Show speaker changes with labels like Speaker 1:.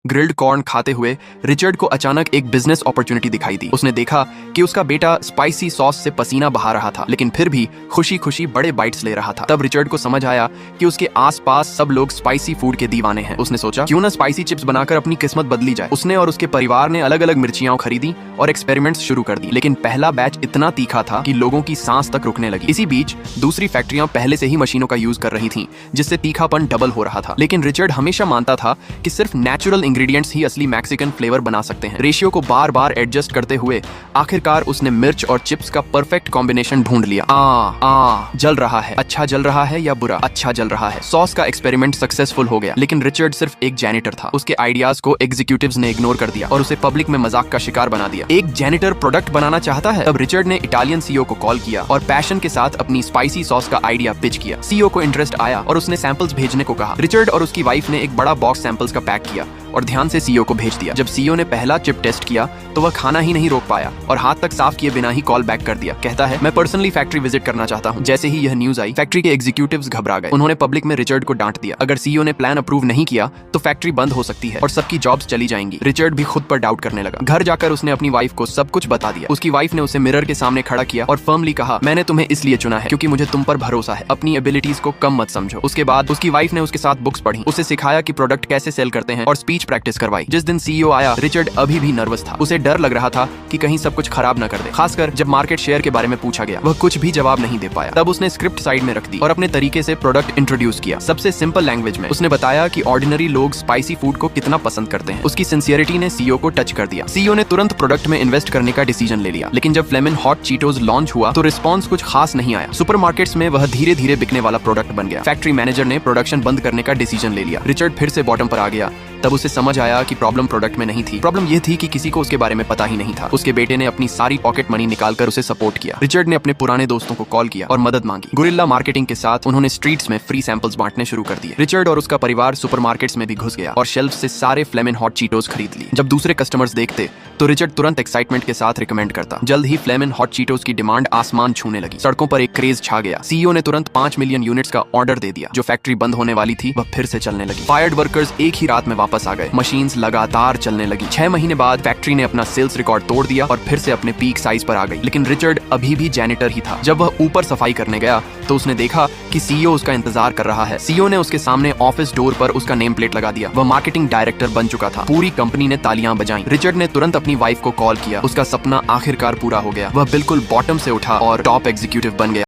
Speaker 1: Grilled corn खाते हुए Richard को अचानक एक बिजनेस अपॉर्चुनिटी दिखाई दी। उसने देखा कि उसका बेटा स्पाइसी सॉस से पसीना बहा रहा था, लेकिन फिर भी खुशी खुशी बड़े बाइट्स ले रहा था। तब रिचर्ड को समझ आया कि उसके आसपास सब लोग स्पाइसी फूड के दीवाने हैं। उसने सोचा क्यों ना स्पाइसी चिप्स बनाकर अपनी किस्मत बदली जाए। उसने और उसके परिवार ने अलग अलग मिर्चियां खरीदी और एक्सपेरिमेंट्स शुरू कर दी, लेकिन पहला बैच इतना तीखा था कि लोगों की सांस तक रुकने लगी। इसी बीच दूसरी फैक्ट्रियां पहले से ही मशीनों का यूज कर रही थीं, जिससे तीखापन डबल हो रहा था। लेकिन रिचर्ड हमेशा मानता था कि सिर्फ नेचुरल इंग्रेडिएंट्स ही असली मैक्सिकन फ्लेवर बना सकते हैं। रेशियो को बार बार एडजस्ट करते हुए आखिरकार उसने मिर्च और चिप्स का परफेक्ट कॉम्बिनेशन ढूंढ लिया। जल रहा है, अच्छा जल रहा है या बुरा? अच्छा जल रहा है। सॉस का एक्सपेरिमेंट सक्सेसफुल हो गया, लेकिन रिचर्ड सिर्फ एक जैनिटर था। उसके आइडियाज को एग्जीक्यूटिव्स ने इग्नोर कर दिया और उसे पब्लिक में मजाक का शिकार बना दिया। एक जैनिटर प्रोडक्ट बनाना चाहता है? तब रिचर्ड ने इटालियन सीईओ को कॉल किया और पैशन के साथ अपनी स्पाइसी सॉस का आइडिया पिच किया। सीईओ को इंटरेस्ट आया और उसने सैंपल्स भेजने को कहा। रिचर्ड और उसकी वाइफ ने एक बड़ा बॉक्स सैंपल्स का पैक किया और ध्यान से सीईओ को भेज दिया। जब सीईओ ने पहला चिप टेस्ट किया तो वह खाना ही नहीं रोक पाया और हाथ तक साफ किए बिना ही कॉल बैक कर दिया। कहता है, मैं पर्सनली फैक्ट्री विजिट करना चाहता हूं। जैसे ही यह न्यूज आई, फैक्ट्री के एग्जीक्यूटिव्स घबरा गए। उन्होंने पब्लिक में रिचर्ड को डांट दिया। अगर सीईओ ने प्लान अप्रूव नहीं किया तो फैक्ट्री बंद हो सकती है और सबकी जॉब्स चली जाएंगी। रिचर्ड भी खुद पर डाउट करने लगा। घर जाकर उसने अपनी वाइफ को सब कुछ बता दिया। उसकी वाइफ ने उसे मिरर के सामने खड़ा किया और फर्मली कहा, मैंने तुम्हें इसलिए चुना है क्योंकि मुझे तुम पर भरोसा है। अपनी एबिलिटीज को कम मत समझो। उसके बाद उसकी वाइफ ने उसके साथ बुक्स पढ़ी, उसे सिखाया कि प्रोडक्ट कैसे सेल करते हैं और स्पीच प्रैक्टिस करवाई। जिस दिन सीईओ आया, रिचर्ड अभी भी नर्वस था। उसे डर लग रहा था कि कहीं सब कुछ खराब न कर दे, खासकर जब मार्केट शेयर के बारे में पूछा गया। वह कुछ भी जवाब नहीं दे पाया। तब उसने स्क्रिप्ट साइड में रख दी और अपने तरीके से प्रोडक्ट इंट्रोड्यूस किया। सबसे सिंपल लैंग्वेज में उसने बताया कि ऑर्डिनरी लोग स्पाइसी फूड को कितना पसंद करते हैं। उसकी सिंसियरिटी ने सीईओ को टच कर दिया। सीईओ ने तुरंत प्रोडक्ट में इन्वेस्ट करने का डिसीजन ले लिया। लेकिन जब फ्लेमिन हॉट चीटोस लॉन्च हुआ तो रिस्पॉन्स कुछ खास नहीं आया। सुपरमार्केट्स में वह धीरे धीरे बिकने वाला प्रोडक्ट बन गया। फैक्ट्री मैनेजर ने प्रोडक्शन बंद करने का डिसीजन ले लिया। रिचर्ड फिर से बॉटम पर आ गया। तब उसे समझ आया कि प्रॉब्लम प्रोडक्ट में नहीं थी। प्रॉब्लम यह थी कि किसी को उसके बारे में पता ही नहीं था। उसके बेटे ने अपनी सारी पॉकेट मनी निकालकर उसे सपोर्ट किया। रिचर्ड ने अपने पुराने दोस्तों को कॉल किया और मदद मांगी। गुरिल्ला मार्केटिंग के साथ उन्होंने स्ट्रीट्स में फ्री सैंपल्स बांटने शुरू कर दिए। रिचर्ड और उसका परिवार सुपरमार्केट्स में भी घुस गया और शेल्फ से सारे फ्लेमिन हॉट चीटोस खरीद लिए। जब दूसरे कस्टमर्स देखते तो रिचर्ड तुरंत एक्साइटमेंट के साथ रिकमेंड करता। जल्द ही फ्लेमिन हॉट चीटोस की डिमांड आसमान छूने लगी। सड़कों पर एक क्रेज छा गया। सीईओ ने तुरंत 5 मिलियन यूनिट्स का ऑर्डर दे दिया। जो फैक्ट्री बंद होने वाली थी वह फिर से चलने लगी। फायर्ड वर्कर्स एक ही रात में वापस आ गए। मशीन लगातार चलने लगी। 6 महीने बाद फैक्ट्री ने अपना सेल्स रिकॉर्ड तोड़ दिया और फिर से अपने पीक साइज पर आ गई। लेकिन रिचर्ड अभी भी जैनिटर ही था। जब वह ऊपर सफाई करने गया तो उसने देखा कि सीईओ उसका इंतजार कर रहा है। सीईओ ने उसके सामने ऑफिस डोर पर उसका नेम प्लेट लगा दिया। वह मार्केटिंग डायरेक्टर बन चुका था। पूरी कंपनी ने तालियां बजाईं। रिचर्ड ने तुरंत अपनी वाइफ को कॉल किया। उसका सपना आखिरकार पूरा हो गया। वह बिल्कुल बॉटम से उठा और टॉप एग्जीक्यूटिव बन गया।